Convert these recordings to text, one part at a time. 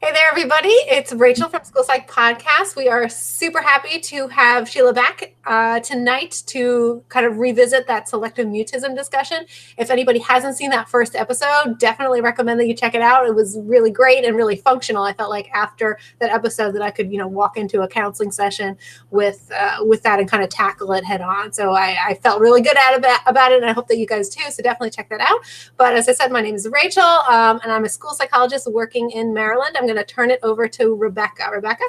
Hey there, everybody. It's Rachel from School Psych Podcast. We are super happy to have Sheila back tonight to kind of revisit that selective mutism discussion. If anybody hasn't seen that first episode, definitely recommend that you check it out. It was really great and really functional. I felt like after that episode that I could, walk into a counseling session with that and kind of tackle it head on. So I felt really good about it, and I hope that you guys too. So definitely check that out. But as I said, my name is Rachel, and I'm a school psychologist working in Maryland. I'm going to turn it over to Rebecca. Rebecca?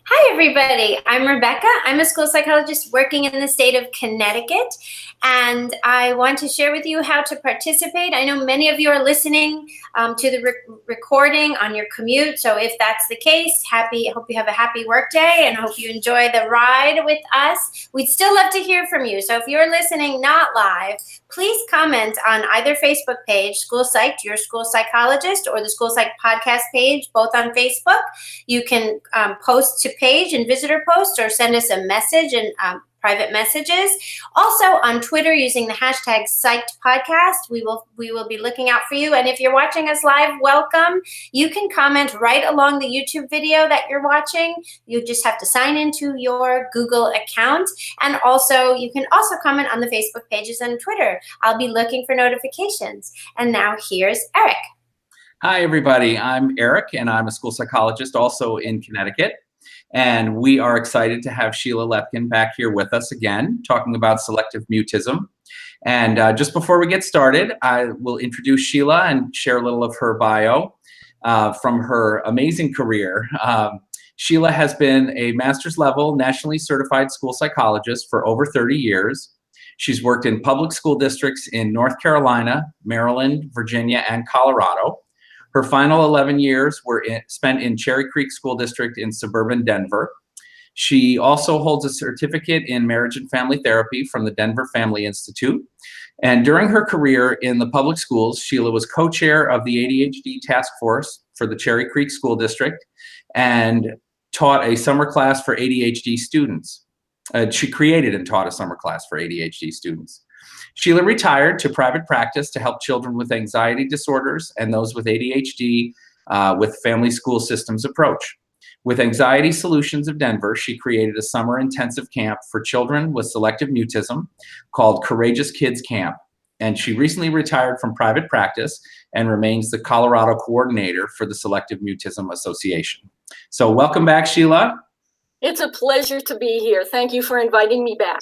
Hi, everybody. I'm Rebecca. I'm a school psychologist working in the state of Connecticut, and I want to share with you how to participate. I know many of you are listening to the recording on your commute, so if that's the case, hope you have a happy work day, and hope you enjoy the ride with us. We'd still love to hear from you, so if you're listening not live, please comment on either Facebook page, School Psych, your school psychologist, or the School Psych podcast page, both on Facebook. You can post to page and visitor post, or send us a message in private messages. Also on Twitter using the hashtag #PsychedPodcast. We will be looking out for you. And if you're watching us live, welcome. You can comment right along the YouTube video that you're watching. You just have to sign into your Google account. And also, you can also comment on the Facebook pages and Twitter. I'll be looking for notifications. And now here's Eric. Hi, everybody. I'm Eric, and I'm a school psychologist also in Connecticut. And we are excited to have Sheila Lepkin back here with us again, talking about selective mutism. And just before we get started, I will introduce Sheila and share a little of her bio from her amazing career. Sheila has been a master's level nationally certified school psychologist for over 30 years. She's worked in public school districts in North Carolina, Maryland, Virginia, and Colorado. Her final 11 years were spent in Cherry Creek School District in suburban Denver. She also holds a certificate in marriage and family therapy from the Denver Family Institute. And during her career in the public schools, Sheila was co-chair of the ADHD task force for the Cherry Creek School District and taught a summer class for ADHD students. She created and taught a summer class for ADHD students. Sheila retired to private practice to help children with anxiety disorders and those with ADHD with family school systems approach. With Anxiety Solutions of Denver, she created a summer intensive camp for children with selective mutism called Courageous Kids Camp. And she recently retired from private practice and remains the Colorado coordinator for the Selective Mutism Association. So welcome back, Sheila. It's a pleasure to be here. Thank you for inviting me back.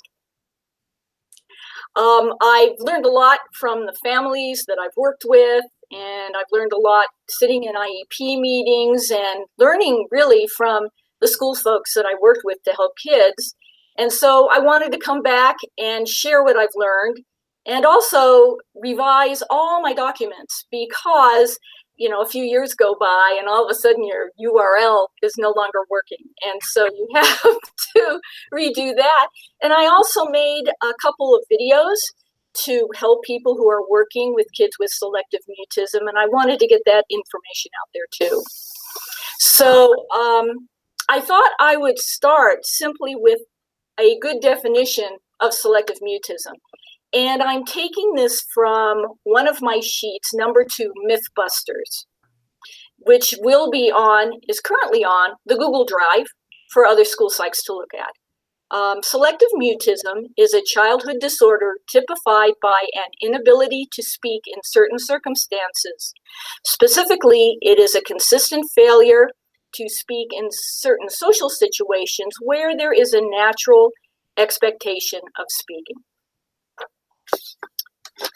I've learned a lot from the families that I've worked with, and I've learned a lot sitting in IEP meetings and learning really from the school folks that I worked with to help kids. And so I wanted to come back and share what I've learned and also revise all my documents because, a few years go by and all of a sudden your URL is no longer working. And so you have to redo that. And I also made a couple of videos to help people who are working with kids with selective mutism. And I wanted to get that information out there too. So I thought I would start simply with a good definition of selective mutism. And I'm taking this from one of my sheets, number 2, Mythbusters, which is currently on the Google Drive for other school psychs to look at. Selective mutism is a childhood disorder typified by an inability to speak in certain circumstances. Specifically, it is a consistent failure to speak in certain social situations where there is a natural expectation of speaking.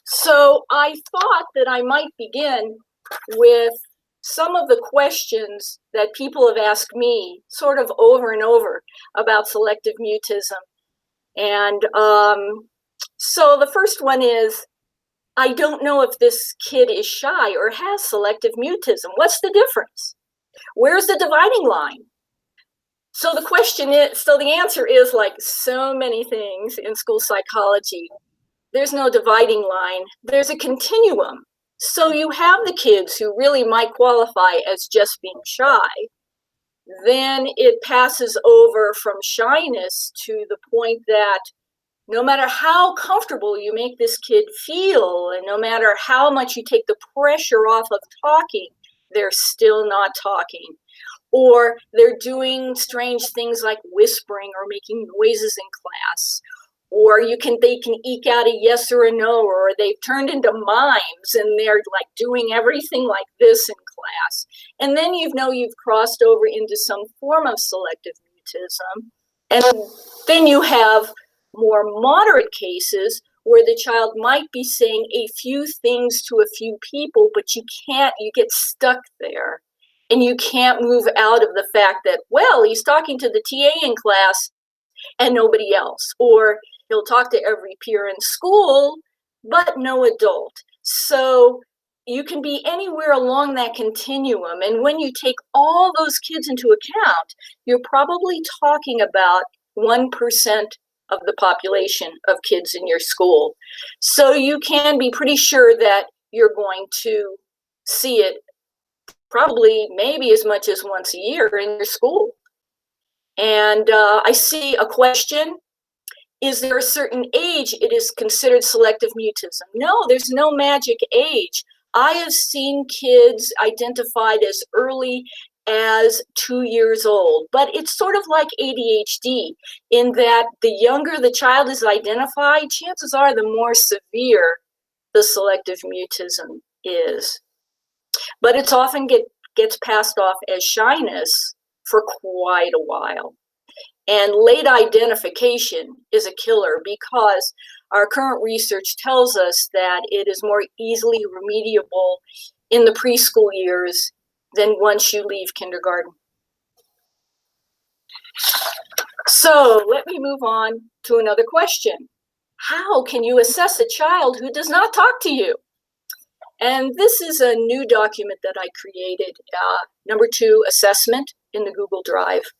So I thought that I might begin with some of the questions that people have asked me sort of over and over about selective mutism. And so the first one is, I don't know if this kid is shy or has selective mutism. What's the difference? Where's the dividing line? So the answer is, like so many things in school psychology, there's no dividing line. There's a continuum. So you have the kids who really might qualify as just being shy. Then it passes over from shyness to the point that no matter how comfortable you make this kid feel, and no matter how much you take the pressure off of talking, they're still not talking. Or they're doing strange things like whispering or making noises in class. Or they can eke out a yes or a no, or they've turned into mimes and they're like doing everything like this in class. And then you've crossed over into some form of selective mutism. And then you have more moderate cases where the child might be saying a few things to a few people, but you get stuck there. And you can't move out of the fact that, well, he's talking to the TA in class and nobody else. Or he'll talk to every peer in school, but no adult. So you can be anywhere along that continuum. And when you take all those kids into account, you're probably talking about 1% of the population of kids in your school. So you can be pretty sure that you're going to see it probably maybe as much as once a year in your school. And I see a question. Is there a certain age it is considered selective mutism? No, there's no magic age. I have seen kids identified as early as 2 years old, but it's sort of like ADHD in that the younger the child is identified, chances are the more severe the selective mutism is. But it's often gets passed off as shyness for quite a while. And late identification is a killer because our current research tells us that it is more easily remediable in the preschool years than once you leave kindergarten. So let me move on to another question. How can you assess a child who does not talk to you? And this is a new document that I created, number 2, assessment in the Google Drive.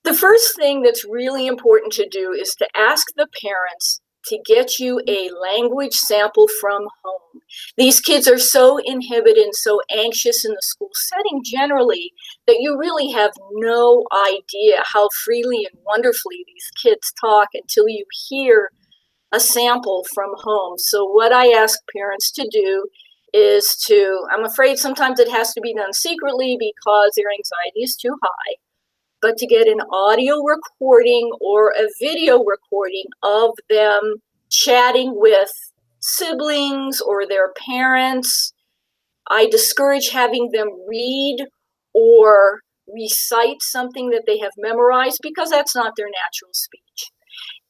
The first thing that's really important to do is to ask the parents to get you a language sample from home. These kids are so inhibited and so anxious in the school setting generally that you really have no idea how freely and wonderfully these kids talk until you hear a sample from home. So what I ask parents to do is I'm afraid sometimes it has to be done secretly because their anxiety is too high, but to get an audio recording or a video recording of them chatting with siblings or their parents. I discourage having them read or recite something that they have memorized because that's not their natural speech.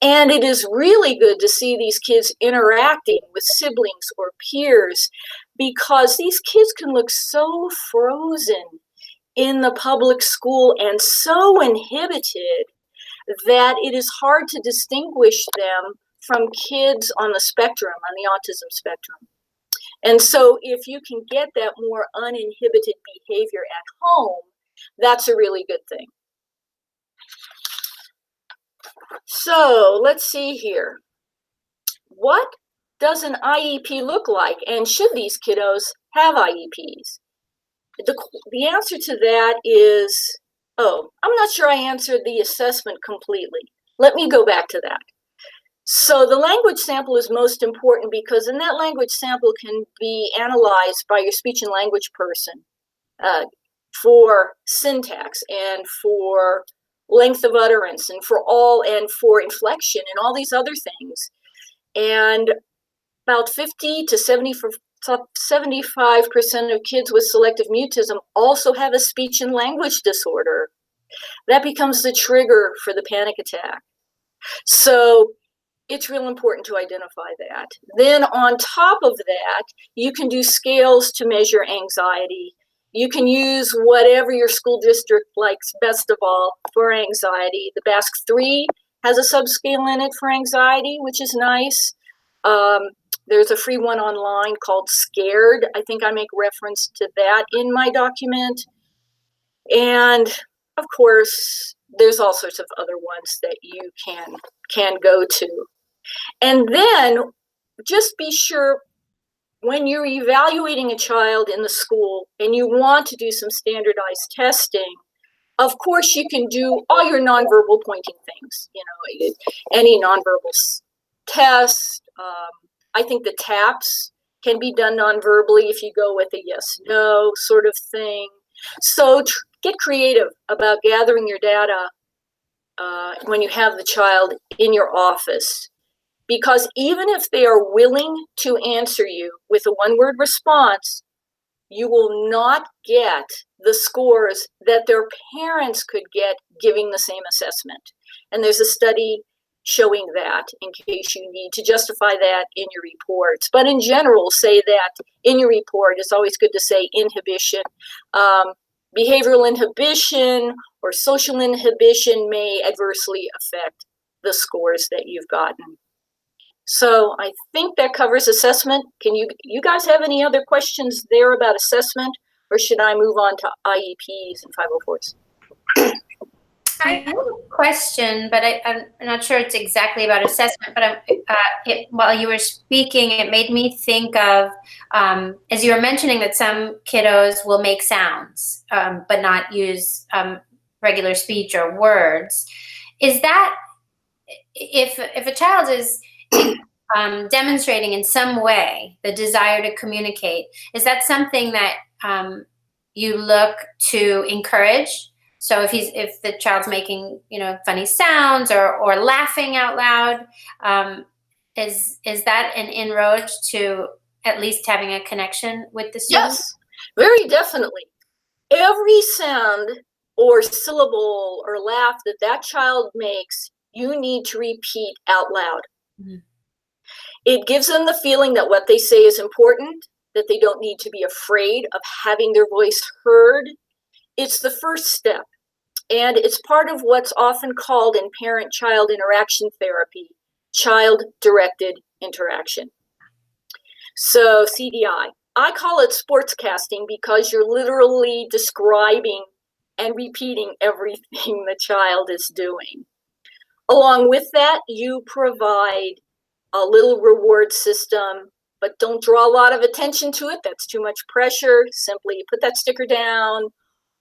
And it is really good to see these kids interacting with siblings or peers because these kids can look so frozen in the public school and so inhibited that it is hard to distinguish them from kids on the spectrum, on the autism spectrum. And so if you can get that more uninhibited behavior at home, that's a really good thing. So let's see here. What does an IEP look like? And should these kiddos have IEPs? The answer to that is, I'm not sure I answered the assessment completely. Let me go back to that. So the language sample is most important because in that language sample can be analyzed by your speech and language person for syntax and for length of utterance and for inflection and all these other things. And about 50 to 75% of kids with selective mutism also have a speech and language disorder. That becomes the trigger for the panic attack. So it's real important to identify that. Then on top of that, you can do scales to measure anxiety. You can use whatever your school district likes best of all for anxiety. The BASC-3 has a subscale in it for anxiety, which is nice. There's a free one online called Scared. I think I make reference to that in my document. And of course, there's all sorts of other ones that you can go to. And then just be sure when you're evaluating a child in the school and you want to do some standardized testing, of course you can do all your nonverbal pointing things, any nonverbal test. I think the TAPS can be done non-verbally if you go with a yes, no sort of thing. So get creative about gathering your data when you have the child in your office. Because even if they are willing to answer you with a one-word response, you will not get the scores that their parents could get giving the same assessment. And there's a study showing that, in case you need to justify that in your reports. But in general, say that in your report. It's always good to say inhibition. Behavioral inhibition or social inhibition may adversely affect the scores that you've gotten. So I think that covers assessment. Can you guys have any other questions there about assessment, or should I move on to IEPs and 504s? I have a question, but I'm not sure it's exactly about assessment, but while you were speaking, it made me think of, as you were mentioning, that some kiddos will make sounds, but not use regular speech or words. Is that, if a child is demonstrating in some way the desire to communicate, is that something that you look to encourage? So if the child's making, funny sounds or laughing out loud, is that an inroad to at least having a connection with the student? Yes, very definitely. Every sound or syllable or laugh that child makes, you need to repeat out loud. Mm-hmm. It gives them the feeling that what they say is important, that they don't need to be afraid of having their voice heard. It's the first step. And it's part of what's often called in parent-child interaction therapy, child-directed interaction. So CDI. I call it sportscasting because you're literally describing and repeating everything the child is doing. Along with that, you provide a little reward system, but don't draw a lot of attention to it. That's too much pressure. Simply put that sticker down,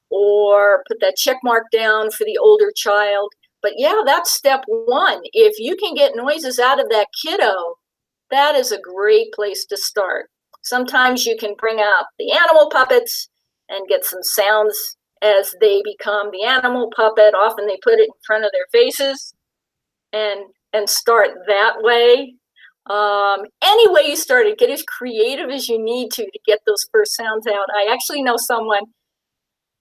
or put that check mark down for the older child. But yeah, that's step one. If you can get noises out of that kiddo, that is a great place to start. Sometimes you can bring out the animal puppets and get some sounds as they become the animal puppet. Often they put it in front of their faces and start that way. Any way you start it, get as creative as you need to get those first sounds out. I actually know someone,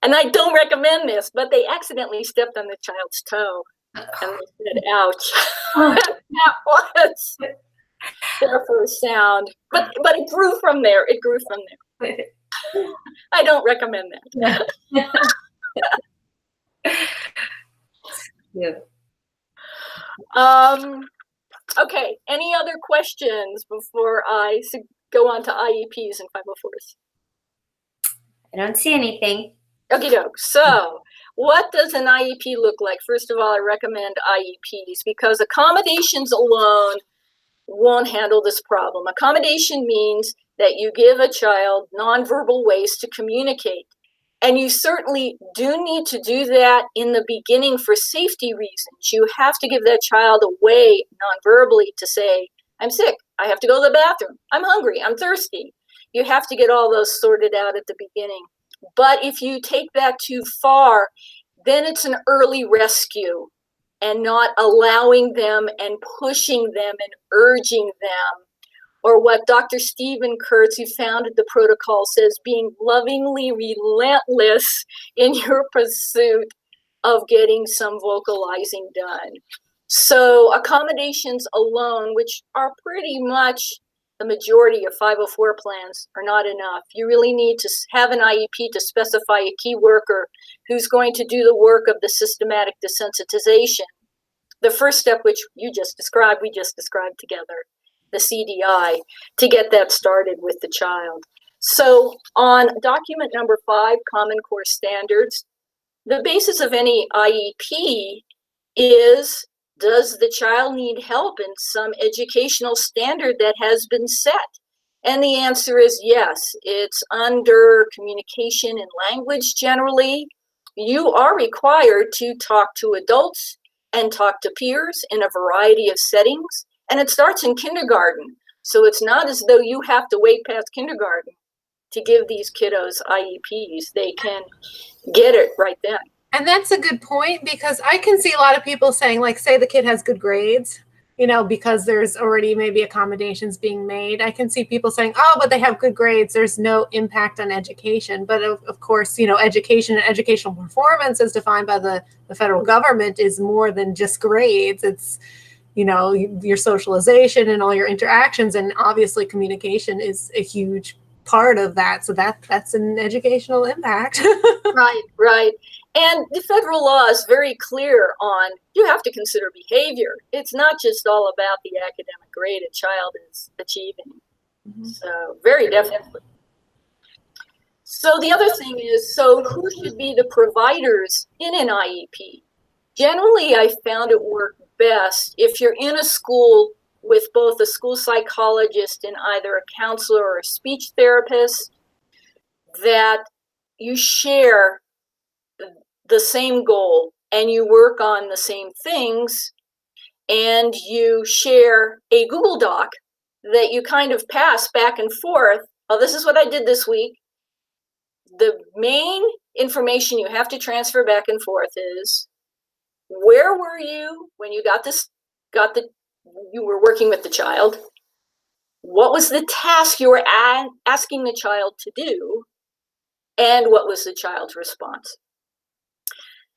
and I don't recommend this, but they accidentally stepped on the child's toe and they said, ouch. That was their first sound. But it grew from there. It grew from there. I don't recommend that. Yeah. Okay, any other questions before I go on to IEPs and 504s? I don't see anything. Okie doke. So what does an IEP look like? First of all, I recommend IEPs because accommodations alone won't handle this problem. Accommodation means that you give a child nonverbal ways to communicate. And you certainly do need to do that in the beginning for safety reasons. You have to give that child a way nonverbally to say, I'm sick, I have to go to the bathroom, I'm hungry, I'm thirsty. You have to get all those sorted out at the beginning. But if you take that too far, then it's an early rescue and not allowing them and pushing them and urging them. Or what Dr. Stephen Kurtz, who founded the protocol, says, being lovingly relentless in your pursuit of getting some vocalizing done. So accommodations alone, which are pretty much the majority of 504 plans, are not enough. You really need to have an IEP to specify a key worker who's going to do the work of the systematic desensitization. The first step, which you just described, we just described together, the CDI, to get that started with the child. So on document number 5, Common Core Standards, the basis of any IEP is, does the child need help in some educational standard that has been set? And the answer is yes. It's under communication and language generally. You are required to talk to adults and talk to peers in a variety of settings. And it starts in kindergarten. So it's not as though you have to wait past kindergarten to give these kiddos IEPs. They can get it right then. And that's a good point, because I can see a lot of people saying, like, say the kid has good grades, you know, because there's already maybe accommodations being made. I can see people saying, oh, but they have good grades, there's no impact on education. But of course, you know, education and educational performance as defined by the federal government is more than just grades. It's, you know, your socialization and all your interactions, and obviously communication is a huge part of that. So that's an educational impact. Right. And the federal law is very clear on, you have to consider behavior. It's not just all about the academic grade a child is achieving. Mm-hmm. So very definitely. So the other thing is, so who should be the providers in an IEP? Generally, I found it worked best if you're in a school with both a school psychologist and either a counselor or a speech therapist, that you share the same goal and you work on the same things, and you share a Google Doc that you kind of pass back and forth. Oh, this is what I did this week. The main information you have to transfer back and forth is, where were you when you you were working with the child? What was the task you were asking the child to do? And what was the child's response?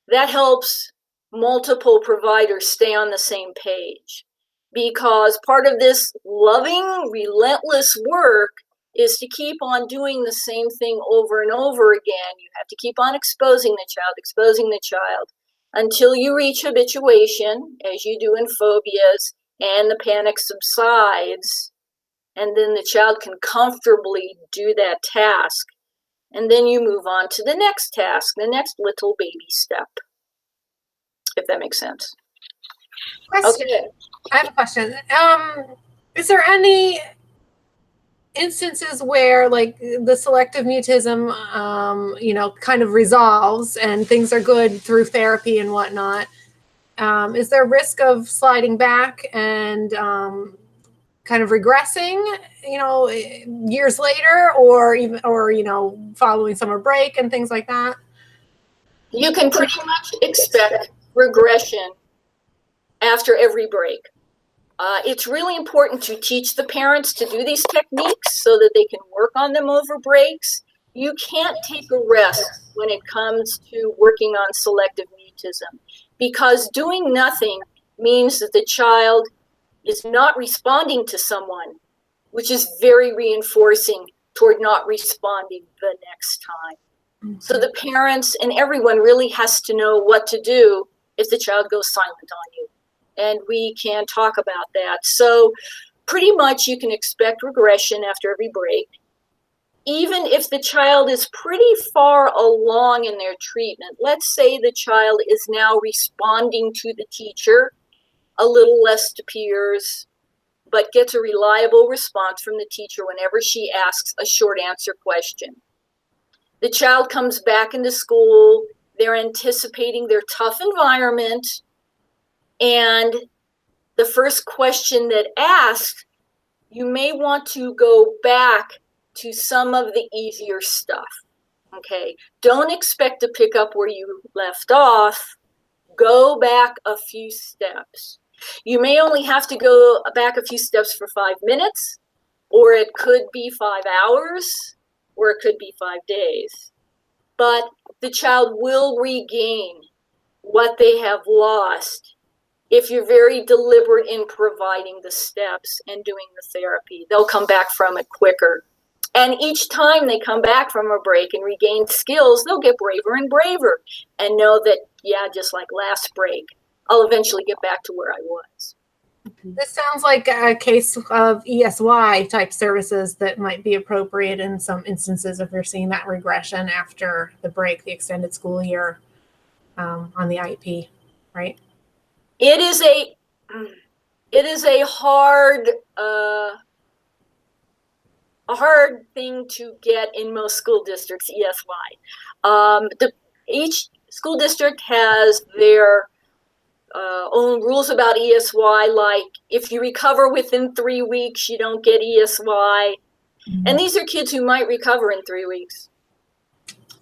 That helps multiple providers stay on the same page, because part of this loving, relentless work is to keep on doing the same thing over and over again. You have to keep on exposing the child until you reach habituation, as you do in phobias, and the panic subsides, and then the child can comfortably do that task. And then you move on to the next task, the next little baby step, if that makes sense. Question. Okay. I have a question. Is there any instances where, like, the selective mutism, you know, kind of resolves and things are good through therapy and whatnot? Is there risk of sliding back and kind of regressing, you know, years later, or you know, following summer break and things like that? You can pretty much expect regression after every break. It's really important to teach the parents to do these techniques so that they can work on them over breaks. You can't take a rest when it comes to working on selective mutism, because doing nothing means that the child is not responding to someone, which is very reinforcing toward not responding the next time. Mm-hmm. So the parents and everyone really has to know what to do if the child goes silent on you. And we can talk about that. So pretty much you can expect regression after every break. Even if the child is pretty far along in their treatment, let's say the child is now responding to the teacher a little less to peers, but gets a reliable response from the teacher whenever she asks a short answer question. The child comes back into school, they're anticipating their tough environment, and the first question that asks, you may want to go back to some of the easier stuff, okay? Don't expect to pick up where you left off. Go back a few steps. You may only have to go back a few steps for 5 minutes, or it could be 5 hours, or it could be 5 days. But the child will regain what they have lost if you're very deliberate in providing the steps and doing the therapy. They'll come back from it quicker. And each time they come back from a break and regain skills, they'll get braver and braver and know that, yeah, just like last break, I'll eventually get back to where I was. This sounds like a case of ESY type services that might be appropriate in some instances if you're seeing that regression after the break, the extended school year, on the IEP, right? It is a hard thing to get in most school districts, ESY. Each school district has their own rules about ESY, like if you recover within 3 weeks, you don't get ESY. And these are kids who might recover in 3 weeks.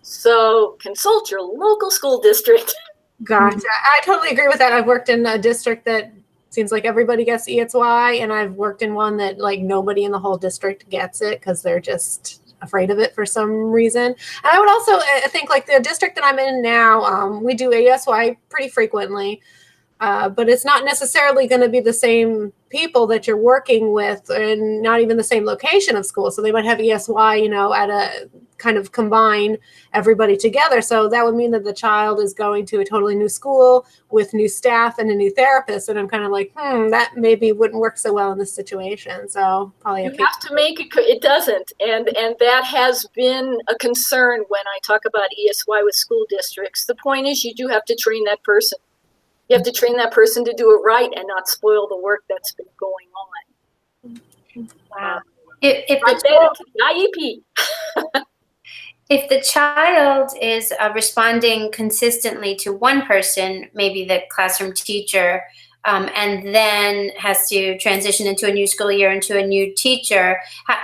So consult your local school district. Gotcha. I totally agree with that. I've worked in a district that seems like everybody gets ESY, and I've worked in one that like nobody in the whole district gets it because they're just afraid of it for some reason. And I would also think like the district that I'm in now, we do ESY pretty frequently. But it's not necessarily going to be the same people that you're working with, and not even the same location of school. So they might have ESY, at a kind of combine everybody together. So that would mean that the child is going to a totally new school with new staff and a new therapist. And I'm kind of like, that maybe wouldn't work so well in this situation. So probably you have to make it doesn't. And that has been a concern when I talk about ESY with school districts. The point is you do have to train that person. You have to train that person to do it right and not spoil the work that's been going on. Wow. IEP. If the child is responding consistently to one person, maybe the classroom teacher, and then has to transition into a new school year into a new teacher,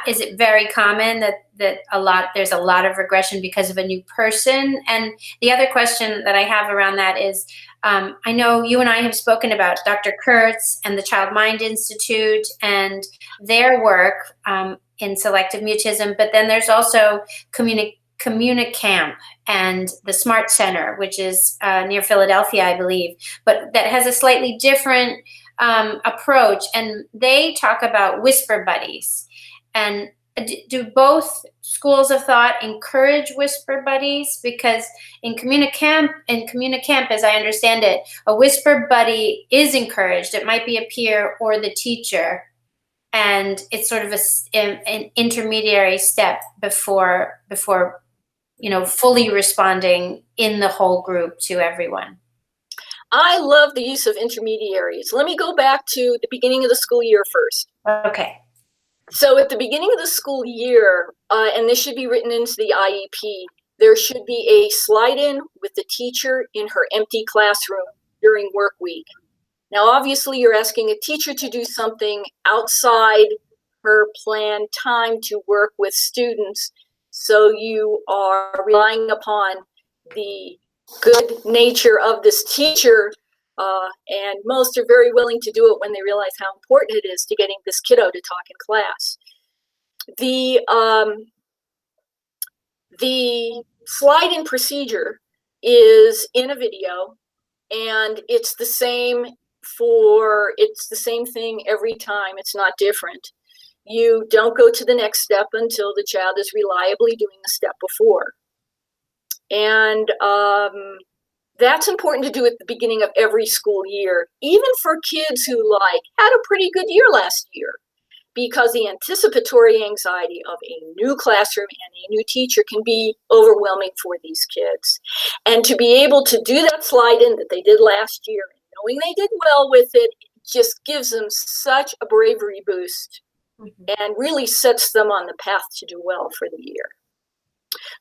is it very common that there's a lot of regression because of a new person? And the other question that I have around that is, I know you and I have spoken about Dr. Kurtz and the Child Mind Institute and their work in selective mutism, but then there's also Communicamp and the Smart Center, which is near Philadelphia, I believe, but that has a slightly different approach. And they talk about whisper buddies. And do both schools of thought encourage whisper buddies? Because in Communicamp, as I understand it, a whisper buddy is encouraged. It might be a peer or the teacher. And it's sort of an intermediary step before fully responding in the whole group to everyone. I love the use of intermediaries. Let me go back to the beginning of the school year first. Okay. So at the beginning of the school year, and this should be written into the IEP, there should be a slide-in with the teacher in her empty classroom during work week. Now, obviously, you're asking a teacher to do something outside her planned time to work with students. So you are relying upon the good nature of this teacher, and most are very willing to do it when they realize how important it is to getting this kiddo to talk in class. The slide-in procedure is in a video, and it's the same thing every time. It's not different. You don't go to the next step until the child is reliably doing the step before. And that's important to do at the beginning of every school year, even for kids who had a pretty good year last year, because the anticipatory anxiety of a new classroom and a new teacher can be overwhelming for these kids. And to be able to do that slide-in that they did last year, knowing they did well with it, just gives them such a bravery boost. And really sets them on the path to do well for the year.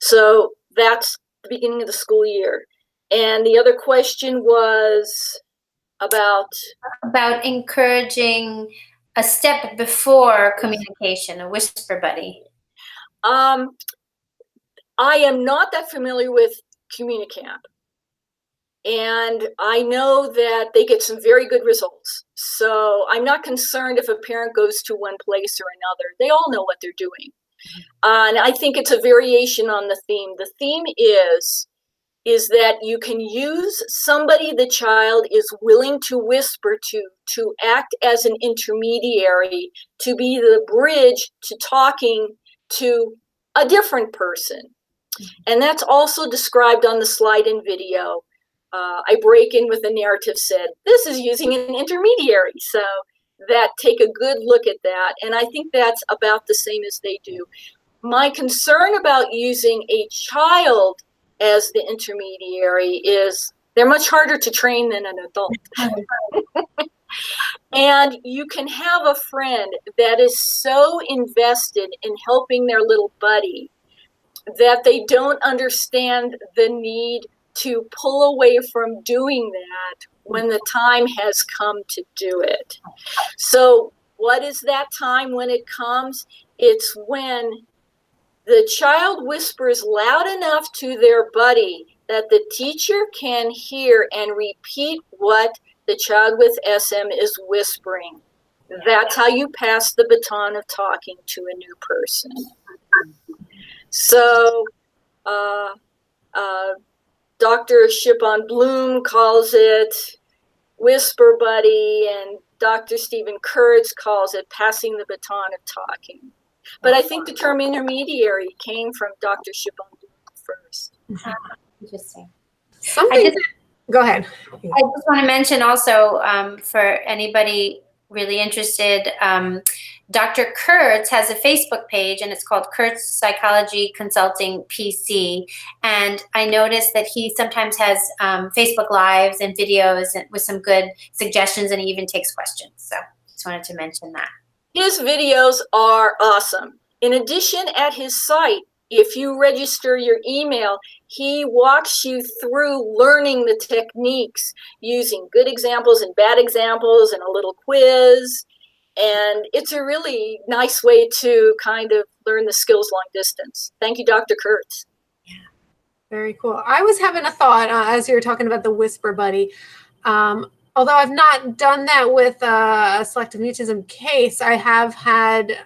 So that's the beginning of the school year. And the other question was about encouraging a step before communication, a whisper buddy. I am not that familiar with Communicamp. And I know that they get some very good results. So I'm not concerned if a parent goes to one place or another. They all know what they're doing. And I think it's a variation on the theme. The theme is that you can use somebody the child is willing to whisper to act as an intermediary, to be the bridge to talking to a different person. And that's also described on the slide-in video. I break in with a narrative said, this is using an intermediary. So that take a good look at that. And I think that's about the same as they do. My concern about using a child as the intermediary is they're much harder to train than an adult. And you can have a friend that is so invested in helping their little buddy that they don't understand the need to pull away from doing that when the time has come to do it. So what is that time when it comes? It's when the child whispers loud enough to their buddy that the teacher can hear and repeat what the child with SM is whispering. That's how you pass the baton of talking to a new person. So Dr. Shipon Bloom calls it whisper buddy, and Dr. Stephen Kurtz calls it passing the baton of talking. But I think the term intermediary came from Dr. Shipon Bloom first. Interesting. Go ahead. I just want to mention also, for anybody really interested, Dr. Kurtz has a Facebook page, and it's called Kurtz Psychology Consulting PC. And I noticed that he sometimes has Facebook Lives and videos with some good suggestions, and he even takes questions. So just wanted to mention that. His videos are awesome. In addition, at his site, if you register your email, he walks you through learning the techniques using good examples and bad examples and a little quiz. And it's a really nice way to kind of learn the skills long distance. Thank you, Dr. Kurtz. Yeah, very cool. I was having a thought as you were talking about the whisper buddy. Although I've not done that with a selective mutism case, I have had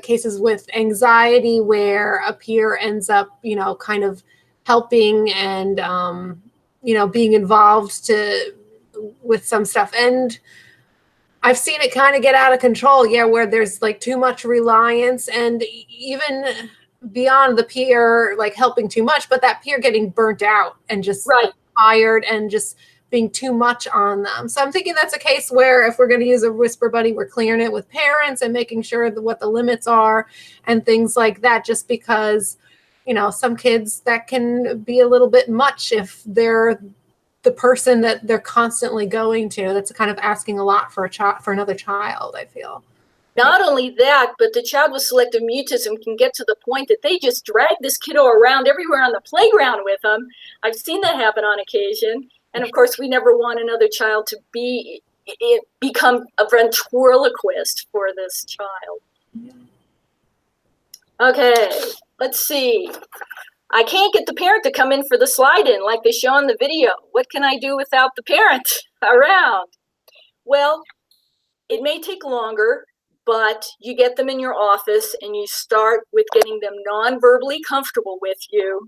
cases with anxiety where a peer ends up, kind of helping and, being involved with some stuff. And I've seen it kind of get out of control, where there's like too much reliance, and even beyond the peer like helping too much, but that peer getting burnt out and just tired and just being too much on them. So I'm thinking that's a case where if we're going to use a whisper buddy, we're clearing it with parents and making sure that what the limits are and things like that, just because, some kids that can be a little bit much if they're the person that they're constantly going to. That's kind of asking a lot for another child, I feel. Not only that, but the child with selective mutism can get to the point that they just drag this kiddo around everywhere on the playground with them. I've seen that happen on occasion. And of course, we never want another child to become a ventriloquist for this child. Okay, let's see. I can't get the parent to come in for the slide-in like they show in the video. What can I do without the parent around? Well, it may take longer, but you get them in your office and you start with getting them non-verbally comfortable with you.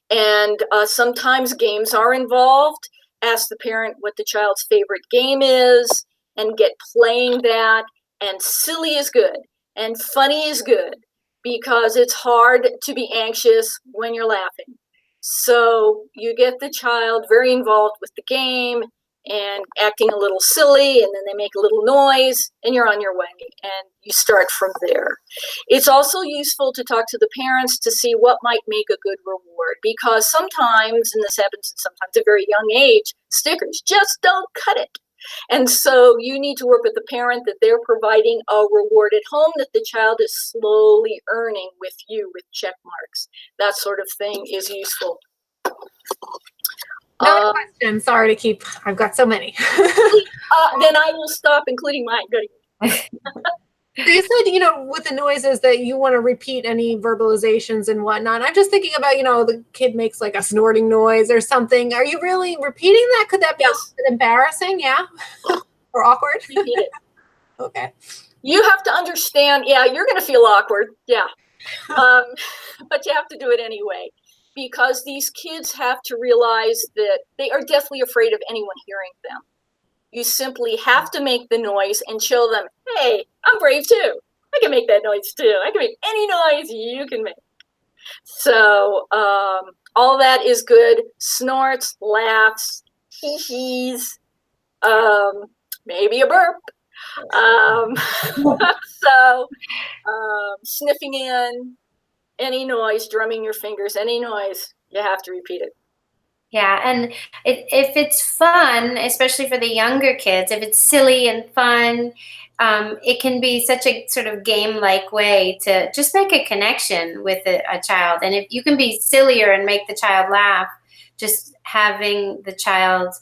And sometimes games are involved. Ask the parent what the child's favorite game is and get playing that. And silly is good and funny is good because it's hard to be anxious when you're laughing. So you get the child very involved with the game and acting a little silly, and then they make a little noise and you're on your way, and you start from there. It's also useful to talk to the parents to see what might make a good reward, because sometimes, and this happens at sometimes a very young age, stickers just don't cut it. And so you need to work with the parent that they're providing a reward at home that the child is slowly earning with you with check marks. That sort of thing is useful. Another question. Sorry to keep, I've got so many. Then I will stop, including mine. Good. So you said, with the noises that you want to repeat any verbalizations and whatnot. I'm just thinking about, the kid makes like a snorting noise or something. Are you really repeating that? Could that be embarrassing? Yeah. Or awkward? Repeat it. Okay. You have to understand, you're going to feel awkward. Yeah. But you have to do it anyway, because these kids have to realize that they are deathly afraid of anyone hearing them. You simply have to make the noise and show them, hey, I'm brave too. I can make that noise too. I can make any noise you can make. So all that is good. Snorts, laughs, hee-hees, maybe a burp. Sniffing in, any noise, drumming your fingers, any noise, you have to repeat it. Yeah, and if it's fun, especially for the younger kids, if it's silly and fun, it can be such a sort of game-like way to just make a connection with a child. And if you can be sillier and make the child laugh, just having the child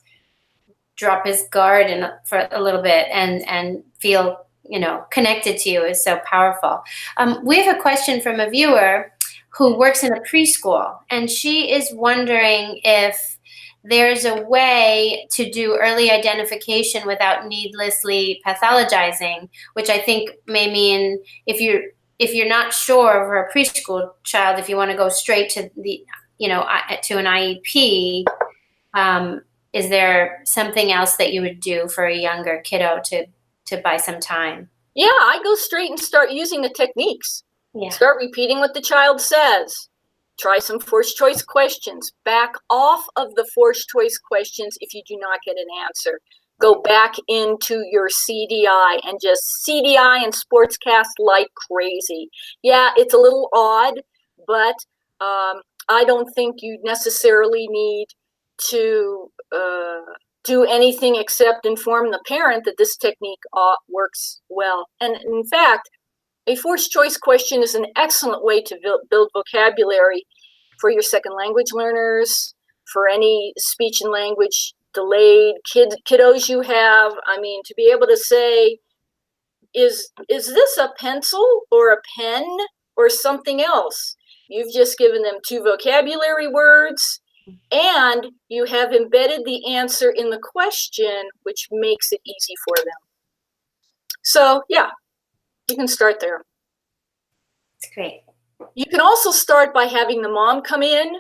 drop his guard for a little bit and feel, connected to you is so powerful. We have a question from a viewer who works in a preschool, and she is wondering if there's a way to do early identification without needlessly pathologizing, which I think may mean if you're not sure for a preschool child, if you want to go straight to to an IEP, is there something else that you would do for a younger kiddo to buy some time? Yeah, I go straight and start using the techniques. Yeah. Start repeating what the child says. Try some forced choice questions. Back off of the forced choice questions if you do not get an answer. Go back into your CDI and just CDI and sportscast like crazy. Yeah, it's a little odd, but I don't think you necessarily need to do anything except inform the parent that this technique works well. And in fact, a forced choice question is an excellent way to build vocabulary for your second language learners, for any speech and language delayed kiddos you have. I mean, to be able to say, is this a pencil or a pen or something else? You've just given them 2 vocabulary words, and you have embedded the answer in the question, which makes it easy for them. So yeah, you can start there. That's great. You can also start by having the mom come in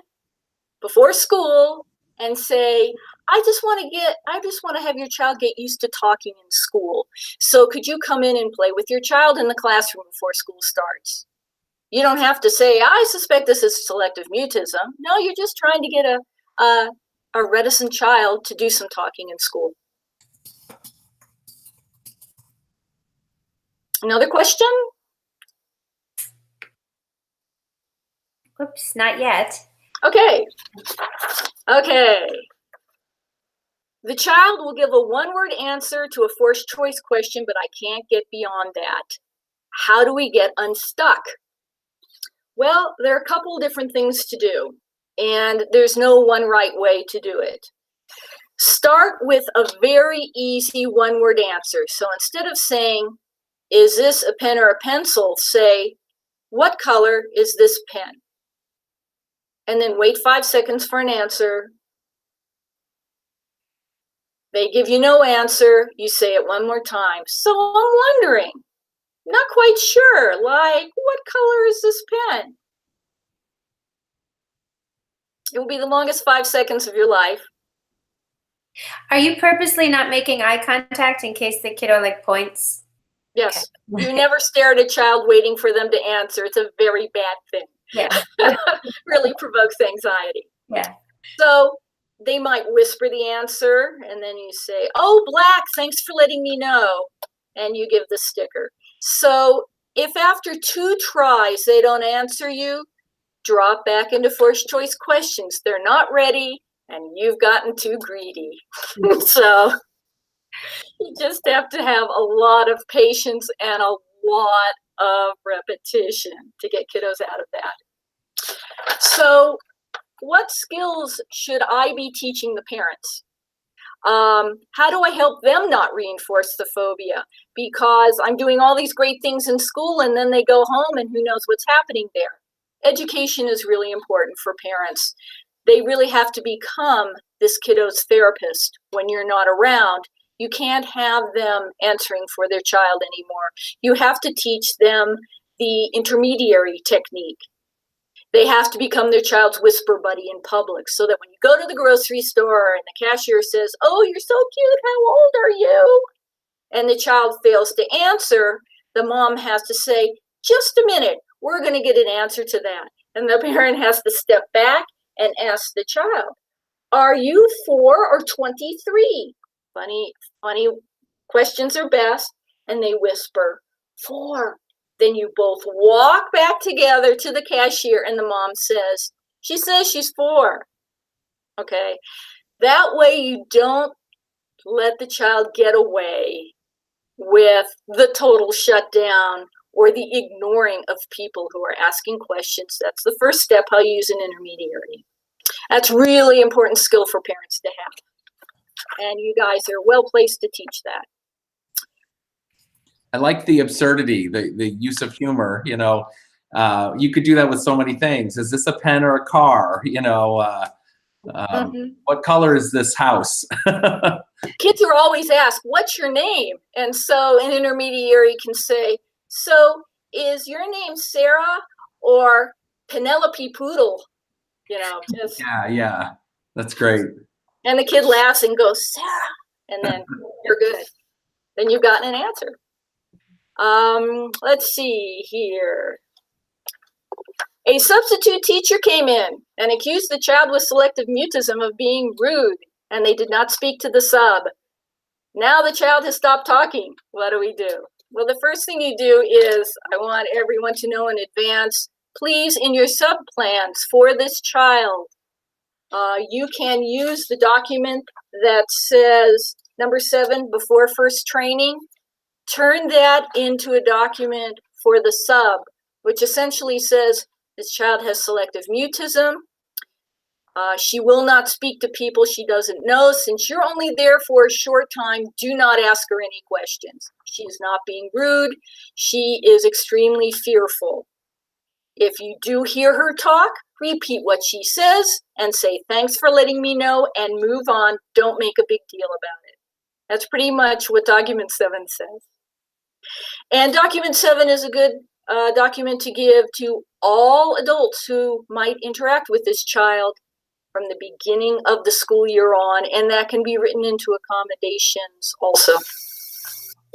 before school and say, I just want to have your child get used to talking in school. So could you come in and play with your child in the classroom before school starts? You don't have to say, I suspect this is selective mutism. No, you're just trying to get a reticent child to do some talking in school. Another question? Oops, not yet. Okay. The child will give a one-word answer to a forced choice question, but I can't get beyond that. How do we get unstuck? Well, there are a couple different things to do, and there's no one right way to do it. Start with a very easy one-word answer. So instead of saying, is this a pen or a pencil, say, what color is this pen? And then wait 5 seconds for an answer. They give you no answer. You say it one more time. So I'm wondering, not quite sure, like, what color is this pen? It will be the longest 5 seconds of your life. Are you purposely not making eye contact in case the kiddo points? Yes. Okay. You never stare at a child waiting for them to answer. It's a very bad thing. Yeah. Really provokes anxiety. Yeah. So they might whisper the answer, and then you say, oh, black, thanks for letting me know. And you give the sticker. So if after 2 tries they don't answer you, drop back into forced choice questions. They're not ready, and you've gotten too greedy. So you just have to have a lot of patience and a lot of repetition to get kiddos out of that. So what skills should I be teaching the parents? How do I help them not reinforce the phobia? Because I'm doing all these great things in school, and then they go home and who knows what's happening there. Education is really important for parents. They really have to become this kiddo's therapist when you're not around. You can't have them answering for their child anymore. You have to teach them the intermediary technique. They have to become their child's whisper buddy in public, so that when you go to the grocery store and the cashier says, oh, you're so cute, how old are you? And the child fails to answer, the mom has to say, just a minute, we're going to get an answer to that. And the parent has to step back and ask the child, are you 4 or 23? Funny questions are best. And they whisper, 4. Then you both walk back together to the cashier, and the mom says, she says she's 4. Okay. That way you don't let the child get away with the total shutdown or the ignoring of people who are asking questions. That's the first step. I'll use an intermediary. That's really important skill for parents to have. and you guys are well placed to teach that. I like the absurdity, the use of humor. You know, you could do that with so many things. Is this a pen or a car? You know, what color is this house? Kids are always asked, "What's your name?" And so an intermediary can say, "So is your name Sarah or Penelope Poodle?" You know, just yeah, that's great. and the kid laughs and goes, "Sarah," and then you're good. Then you've gotten an answer. Let's see here. A substitute teacher came in and accused the child with selective mutism of being rude, and they did not speak to the sub. Now the child has stopped talking. What do we do? Well, the first thing you do is, I want everyone to know in advance, please, in your sub plans for this child, you can use the document that says number 7, before first training. Turn that into a document for the sub, which essentially says this child has selective mutism. She will not speak to people she doesn't know. Since you're only there for a short time, do not ask her any questions. She is not being rude. She is extremely fearful. If you do hear her talk, repeat what she says and say, "Thanks for letting me know," and move on. Don't make a big deal about it. That's pretty much what document 7 says. And document 7 is a good document to give to all adults who might interact with this child from the beginning of the school year on, and that can be written into accommodations also.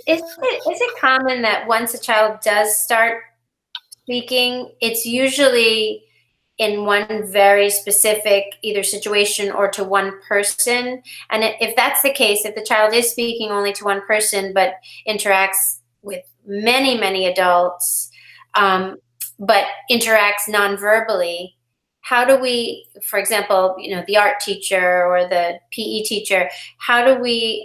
Is it common that once a child does start speaking, it's usually in one very specific either situation or to one person? And if that's the case, if the child is speaking only to one person but interacts with many, many adults, but interacts non-verbally, how do we, for example, you know, the art teacher or the PE teacher, how do we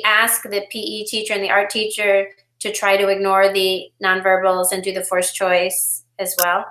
ask the PE teacher and the art teacher to try to ignore the nonverbals and do the forced choice as well?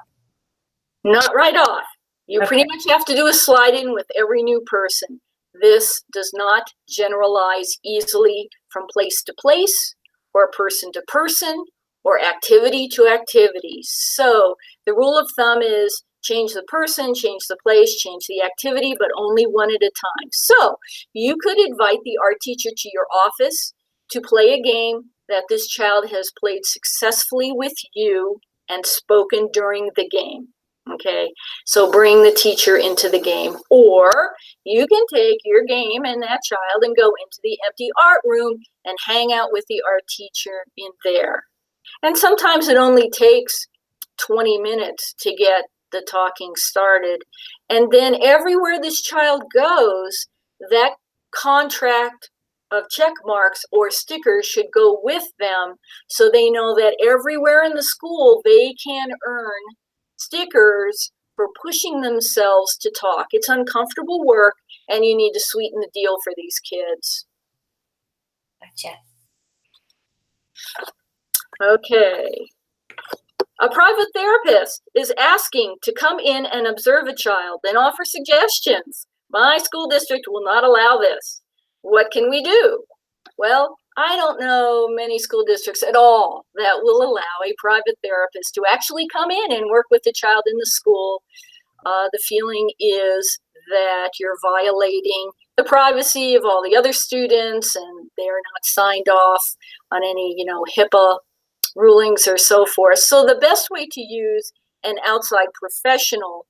Not right off. You Okay. pretty much have to do a slide in with every new person. This does not generalize easily from place to place or person to person or activity to activity. So the rule of thumb is change the person, change the place, change the activity, but only one at a time. So you could invite the art teacher to your office to play a game that this child has played successfully with you and spoken during the game. Okay, so bring the teacher into the game, or you can take your game and that child and go into the empty art room and hang out with the art teacher in there. And sometimes it only takes 20 minutes to get the talking started. And then everywhere this child goes, that contract of check marks or stickers should go with them, so they know that everywhere in the school they can earn stickers for pushing themselves to talk. It's uncomfortable work, and you need to sweeten the deal for these kids. Gotcha. Okay. A private therapist is asking to come in and observe a child and offer suggestions. My school district will not allow this. What can we do? Well, I don't know many school districts at all that will allow a private therapist to actually come in and work with the child in the school. The feeling is that you're violating the privacy of all the other students, and they're not signed off on any, HIPAA rulings or so forth. So the best way to use an outside professional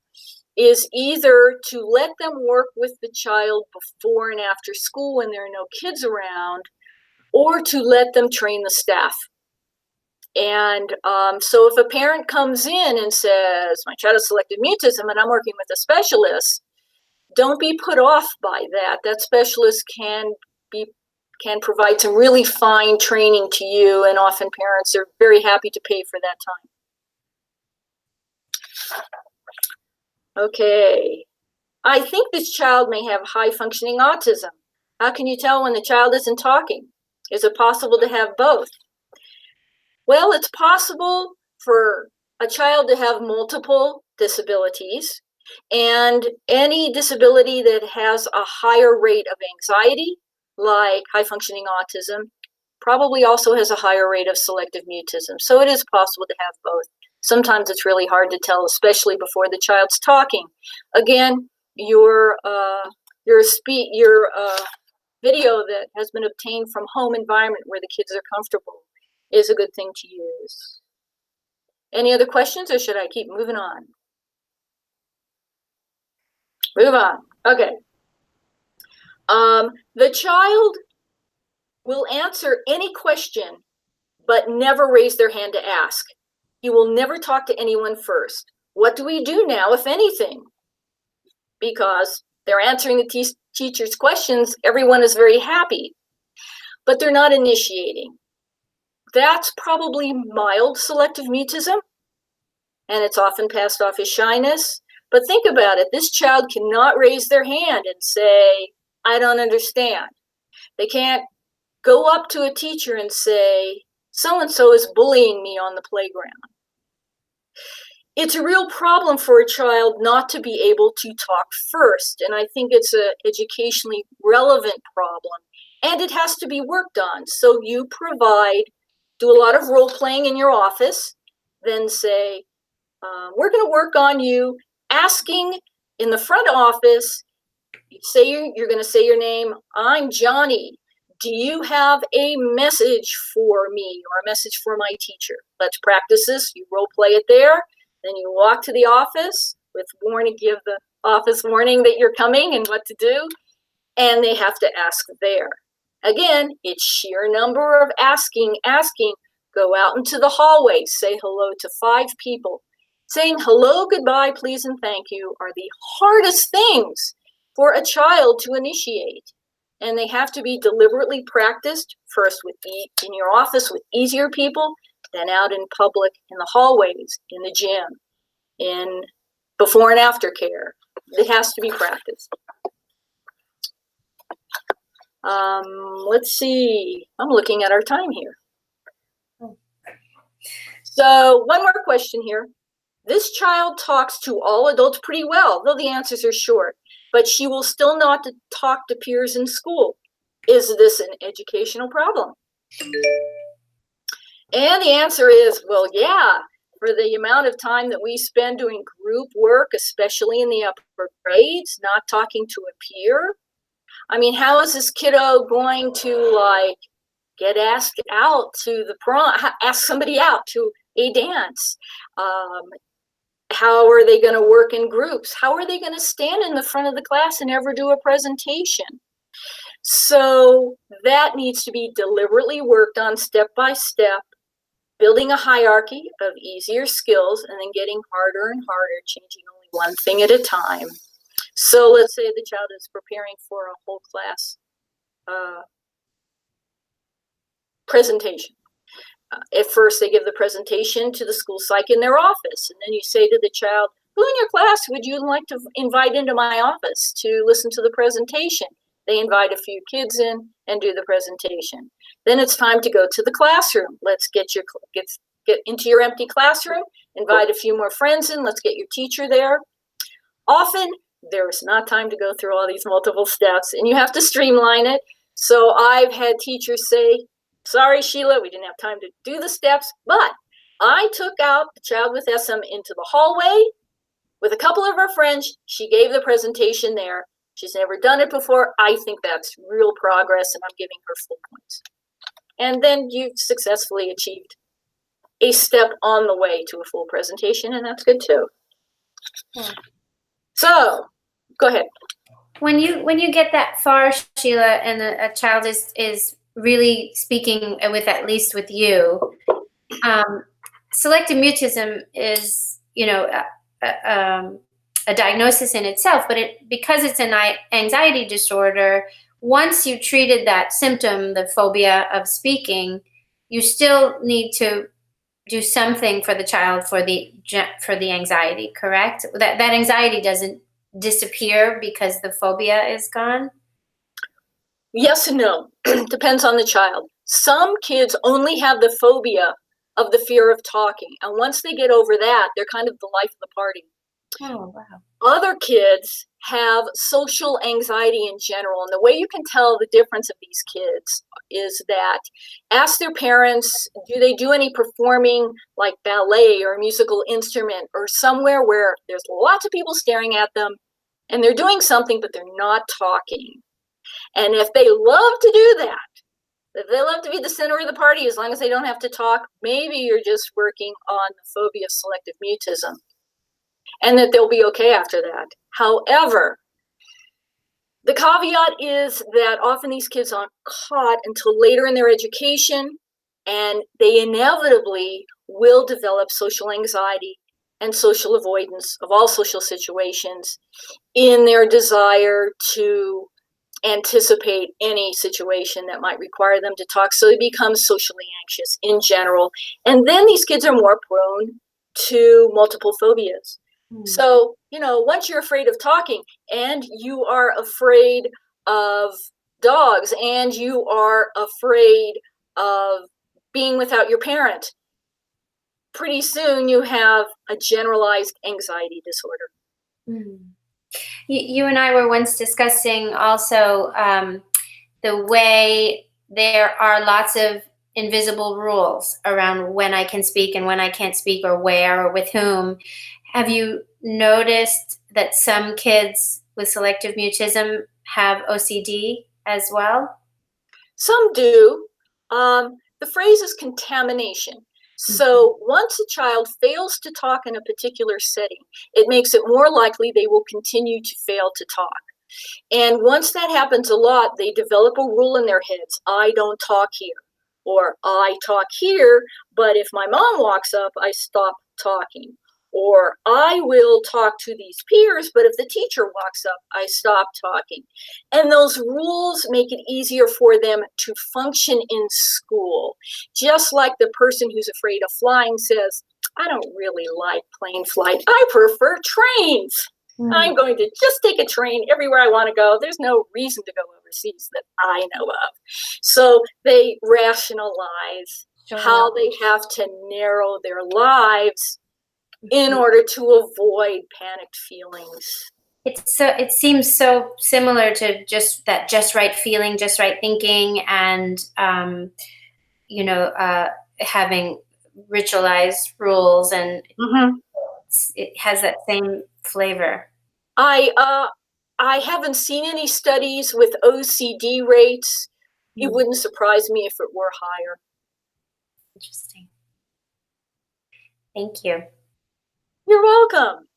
is either to let them work with the child before and after school when there are no kids around, or to let them train the staff. And so if a parent comes in and says, my child has selective mutism and I'm working with a specialist, don't be put off by that. That specialist can provide some really fine training to you, and often parents are very happy to pay for that time. Okay. I think this child may have high functioning autism. How can you tell when the child isn't talking? Is it possible to have both? Well, it's possible for a child to have multiple disabilities. And any disability that has a higher rate of anxiety, like high functioning autism, probably also has a higher rate of selective mutism. So it is possible to have both. Sometimes it's really hard to tell, especially before the child's talking. Again, your video that has been obtained from home environment where the kids are comfortable is a good thing to use. Any other questions, or should I keep moving on? Move on. Okay. The child will answer any question, but never raise their hand to ask. He will never talk to anyone first. What do we do now, if anything? Because they're answering the teacher's questions, everyone is very happy, but they're not initiating. That's probably mild selective mutism, and it's often passed off as shyness. But think about it. This child cannot raise their hand and say, I don't understand. They can't go up to a teacher and say, so-and-so is bullying me on the playground. It's a real problem for a child not to be able to talk first. And I think it's an educationally relevant problem. And it has to be worked on. So you do a lot of role playing in your office, then say, we're going to work on you asking in the front office, you're going to say your name, I'm Johnny. Do you have a message for me or a message for my teacher? Let's practice this. You role play it there. Then you walk to the office with warning, give the office warning that you're coming and what to do. And they have to ask there. Again, it's sheer number of asking. Go out into the hallway, say hello to 5 people. Saying hello, goodbye, please, and thank you are the hardest things for a child to initiate. And they have to be deliberately practiced, first in your office with easier people, then out in public, in the hallways, in the gym, in before and after care. It has to be practiced. Let's see. I'm looking at our time here. So one more question here. This child talks to all adults pretty well, though the answers are short, but she will still not talk to peers in school. Is this an educational problem? And the answer is, well, yeah. For the amount of time that we spend doing group work, especially in the upper grades, not talking to a peer. I mean, how is this kiddo going to get asked out to the prom, ask somebody out to a dance? How are they going to work in groups? How are they going to stand in the front of the class and ever do a presentation? So that needs to be deliberately worked on step by step, building a hierarchy of easier skills and then getting harder and harder, changing only one thing at a time. So let's say the child is preparing for a whole class presentation. At first, they give the presentation to the school psych in their office, and then you say to the child, who in your class would you like to invite into my office to listen to the presentation? They invite a few kids in and do the presentation. Then it's time to go to the classroom. Let's get into your empty classroom, invite a few more friends in, let's get your teacher there. Often, there's not time to go through all these multiple steps, and you have to streamline it. So I've had teachers say, sorry, Sheila, we didn't have time to do the steps, but I took out the child with SM into the hallway with a couple of her friends. She gave the presentation there. She's never done it before. I think that's real progress, and I'm giving her full points. And then you've successfully achieved a step on the way to a full presentation, and that's good too. Yeah. So, go ahead. When you get that far, Sheila, and a child is really speaking at least with you, selective mutism is, a diagnosis in itself, but because it's an anxiety disorder, once you treated that symptom, the phobia of speaking, you still need to do something for the child for the anxiety, correct? That anxiety doesn't disappear because the phobia is gone? Yes and no. Depends on the child. Some kids only have the phobia of the fear of talking. And once they get over that, they're kind of the life of the party. Oh, wow. Other kids have social anxiety in general. And the way you can tell the difference of these kids is that ask their parents, do they do any performing like ballet or a musical instrument or somewhere where there's lots of people staring at them and they're doing something, but they're not talking. And if they love to do that, if they love to be the center of the party, as long as they don't have to talk, maybe you're just working on the phobia of selective mutism, and that they'll be okay after that. However, the caveat is that often these kids aren't caught until later in their education, and they inevitably will develop social anxiety and social avoidance of all social situations in their desire to anticipate any situation that might require them to talk. So they become socially anxious in general. And then these kids are more prone to multiple phobias. So, once you're afraid of talking and you are afraid of dogs and you are afraid of being without your parent, pretty soon you have a generalized anxiety disorder. Mm-hmm. You and I were once discussing also the way there are lots of invisible rules around when I can speak and when I can't speak, or where or with whom. Have you noticed that some kids with selective mutism have OCD as well? Some do. The phrase is contamination. So once a child fails to talk in a particular setting, it makes it more likely they will continue to fail to talk. And once that happens a lot, they develop a rule in their heads. I don't talk here, or I talk here, but if my mom walks up, I stop talking. Or I will talk to these peers, but if the teacher walks up, I stop talking. And those rules make it easier for them to function in school. Just like the person who's afraid of flying says, I don't really like plane flight. I prefer trains. I'm going to just take a train everywhere I want to go. There's no reason to go overseas that I know of. So they rationalize how they have to narrow their lives in order to avoid panicked feelings. It seems so similar to just that just right feeling, just right thinking, and having ritualized rules, and it has that same flavor. I haven't seen any studies with OCD rates. It wouldn't surprise me if it were higher. Interesting. Thank you. You're welcome.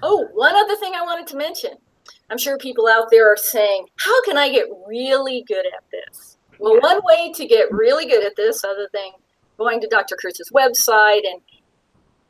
Oh, one other thing I wanted to mention. I'm sure people out there are saying, how can I get really good at this? Well, one way to get really good at this, other than going to Dr. Kurtz's website, and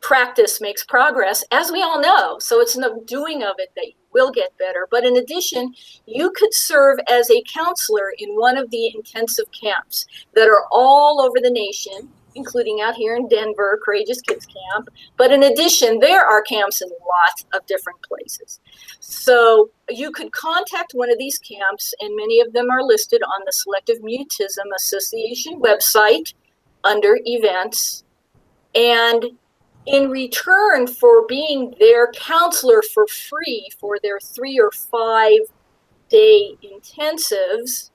practice makes progress, as we all know. So it's in the doing of it that you will get better. But in addition, you could serve as a counselor in one of the intensive camps that are all over the nation, including out here in Denver, Courageous Kids Camp. But in addition, there are camps in lots of different places. So you could contact one of these camps, and many of them are listed on the Selective Mutism Association website under events. And in return for being their counselor for free for their 3 or 5 day intensives,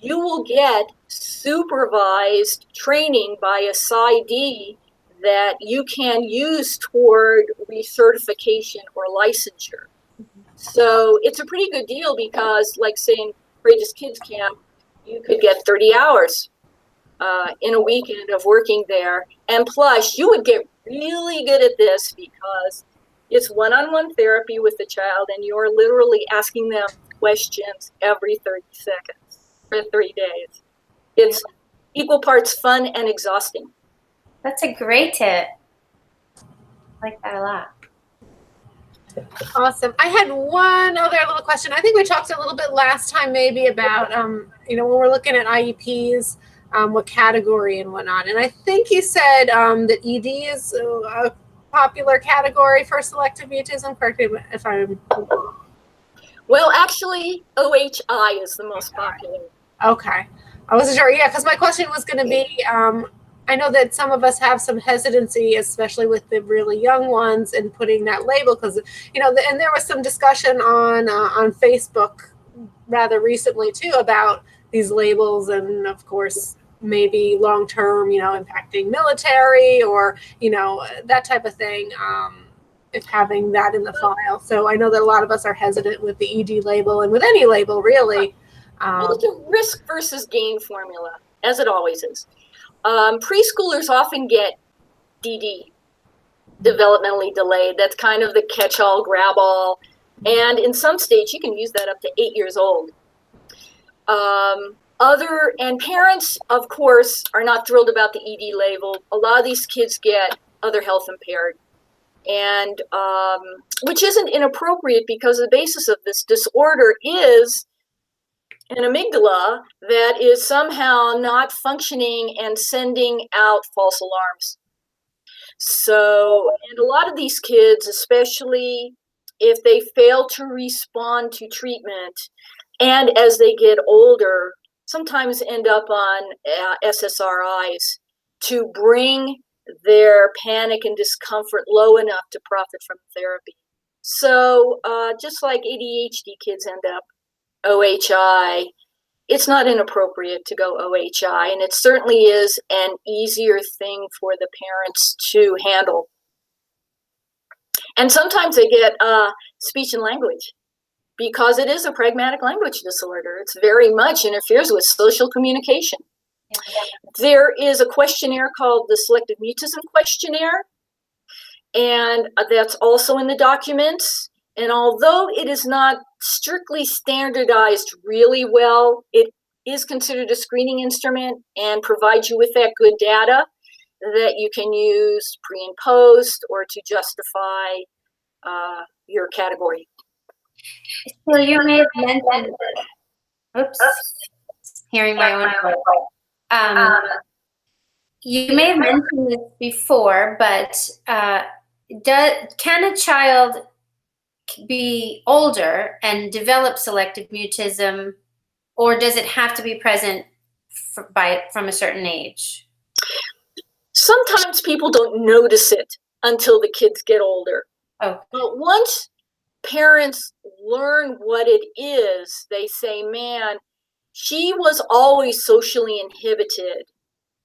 you will get supervised training by a PsyD that you can use toward recertification or licensure. So it's a pretty good deal because, like say in Courageous Kids Camp, you could get 30 hours in a weekend of working there. And plus, you would get really good at this because it's one-on-one therapy with the child, and you're literally asking them questions every 30 seconds. For 3 days. It's equal parts fun and exhausting. That's a great tip. I like that a lot. Awesome. I had one other little question. I think we talked a little bit last time maybe about, when we're looking at IEPs, what category and whatnot. And I think you said that ED is a popular category for selective mutism. Correct me if I'm wrong. Well, actually, OHI is the most popular. Okay. I wasn't sure. Yeah, because my question was going to be, I know that some of us have some hesitancy, especially with the really young ones, in putting that label because, you know, and there was some discussion on Facebook rather recently too about these labels and, of course, maybe long-term, you know, impacting military or, you know, that type of thing, if having that in the file. So I know that a lot of us are hesitant with the ED label and with any label, really. Well, it's a risk versus gain formula, as it always is. Preschoolers often get DD, developmentally delayed. That's kind of the catch-all, grab-all. And in some states, you can use that up to 8 years old. And parents, of course, are not thrilled about the ED label. A lot of these kids get other health impaired, and which isn't inappropriate because the basis of this disorder is an amygdala that is somehow not functioning and sending out false alarms. So, and a lot of these kids, especially if they fail to respond to treatment, and as they get older, sometimes end up on SSRIs to bring their panic and discomfort low enough to profit from therapy. So just like ADHD kids end up OHI, it's not inappropriate to go OHI, and it certainly is an easier thing for the parents to handle. And sometimes they get speech and language because it is a pragmatic language disorder. It's very much interferes with social communication. Yeah. There is a questionnaire called the Selective Mutism questionnaire, and that's also in the documents. And although it is not strictly standardized really well, it is considered a screening instrument and provides you with that good data that you can use pre and post or to justify your category. So you may have mentioned, hearing my own voice. You may have mentioned this before, but can a child be older and develop selective mutism, or does it have to be present from a certain age? Sometimes people don't notice it until the kids get older. Oh. But once parents learn what it is, they say, man, she was always socially inhibited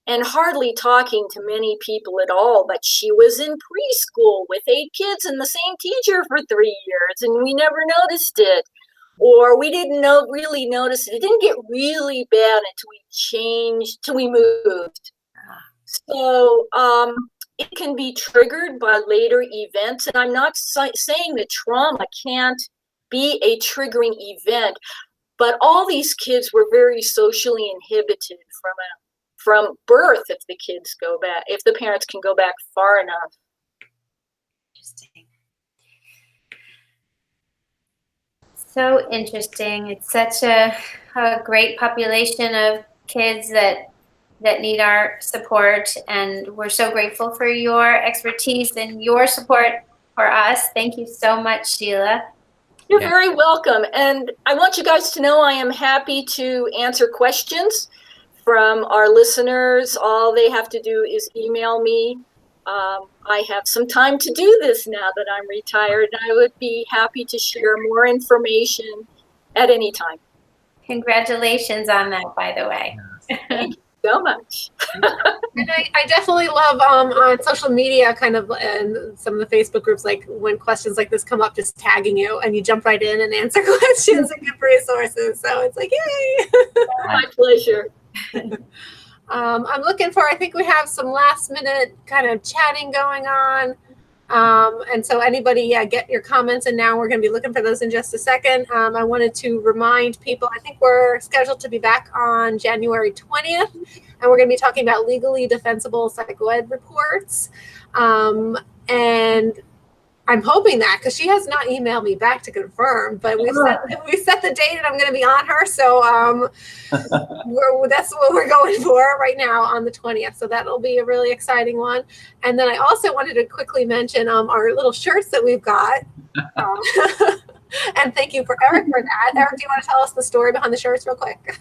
and hardly talking to many people at all, but she was in preschool with 8 kids and the same teacher for 3 years, and we never noticed it. Or we didn't really notice it. It didn't get really bad until we moved. So it can be triggered by later events. And I'm not saying that trauma can't be a triggering event, but all these kids were very socially inhibited from birth if the parents can go back far enough. Interesting. So interesting. It's such a great population of kids that need our support, and we're so grateful for your expertise and your support for us. Thank you so much, Sheila. You're very welcome. And I want you guys to know I am happy to answer questions from our listeners. All they have to do is email me. I have some time to do this now that I'm retired, and I would be happy to share more information at any time. Congratulations on that, by the way. Thank you so much. And I definitely love on social media, kind of, and some of the Facebook groups, like when questions like this come up, just tagging you and you jump right in and answer questions and give resources. So it's like, yay. My pleasure. I'm looking for, I think we have some last minute kind of chatting going on. And so anybody, get your comments, and now we're going to be looking for those in just a second. I wanted to remind people, I think we're scheduled to be back on January 20th, and we're going to be talking about legally defensible psychoed reports. And I'm hoping that, because she has not emailed me back to confirm, but we set the date and I'm going to be on her. So that's what we're going for right now on the 20th. So that'll be a really exciting one. And then I also wanted to quickly mention our little shirts that we've got. And thank you for Eric for that. Eric, do you want to tell us the story behind the shirts real quick?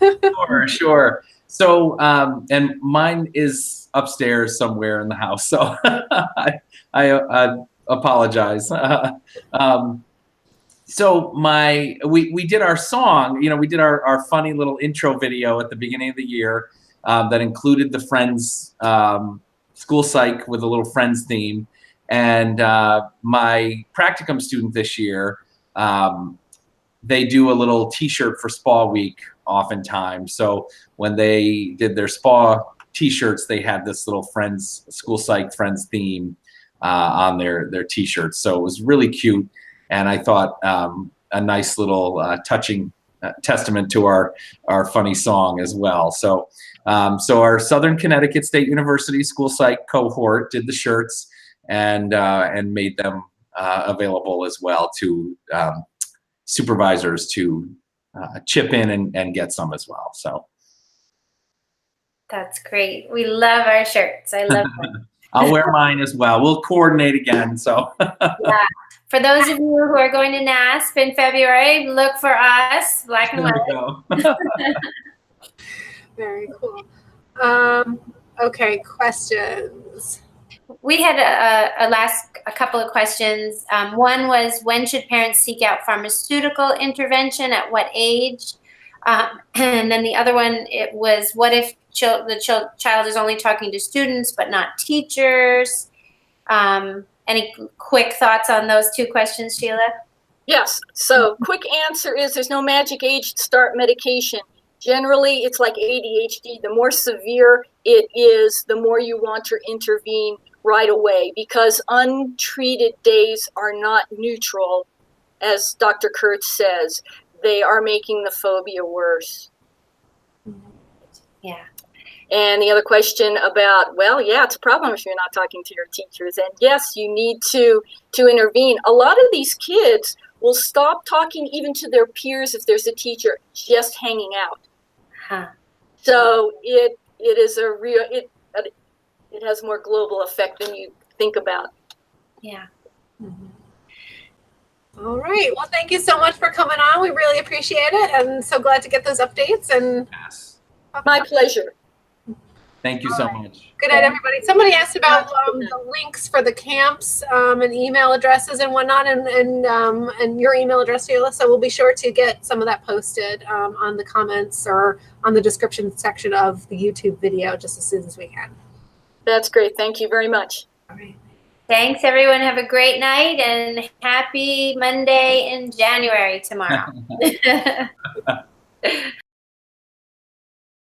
Sure. So, and mine is upstairs somewhere in the house. So I apologize. So we did our song, we did our funny little intro video at the beginning of the year that included the Friends school psych with a little Friends theme. And my practicum student this year, they do a little t-shirt for SPA week oftentimes. So when they did their SPA t-shirts, they had this little Friends, school psych Friends theme on their t-shirts. So it was really cute. And I thought a nice little touching testament to our funny song as well. So our Southern Connecticut State University School Psych cohort did the shirts and made them available as well to supervisors to chip in and get some as well. So that's great. We love our shirts. I love them. I'll wear mine as well. We'll coordinate again. So yeah. For those of you who are going to NASP in February, look for us, black and white. Very cool. Okay, questions. We had a couple of questions. One was, when should parents seek out pharmaceutical intervention, at what age? And then the other one, it was, what if the child is only talking to students but not teachers? Any quick thoughts on those two questions, Sheila? Yes. So quick answer is there's no magic age to start medication. Generally, it's like ADHD. The more severe it is, the more you want to intervene right away, because untreated days are not neutral, as Dr. Kurtz says. They are making the phobia worse. Yeah. And the other question about, well, yeah, it's a problem if you're not talking to your teachers. And yes, you need to intervene. A lot of these kids will stop talking even to their peers if there's a teacher just hanging out. Huh. So it is a real, it has more global effect than you think about. Yeah. Mm-hmm. All right. Well, thank you so much for coming on. We really appreciate it, and so glad to get those updates. And yes. My pleasure. Thank you so much. Good night, everybody. Somebody asked about the links for the camps and email addresses and whatnot, and your email address, Sheila. So we'll be sure to get some of that posted on the comments or on the description section of the YouTube video just as soon as we can. That's great. Thank you very much. All right. Thanks, everyone. Have a great night and happy Monday in January tomorrow.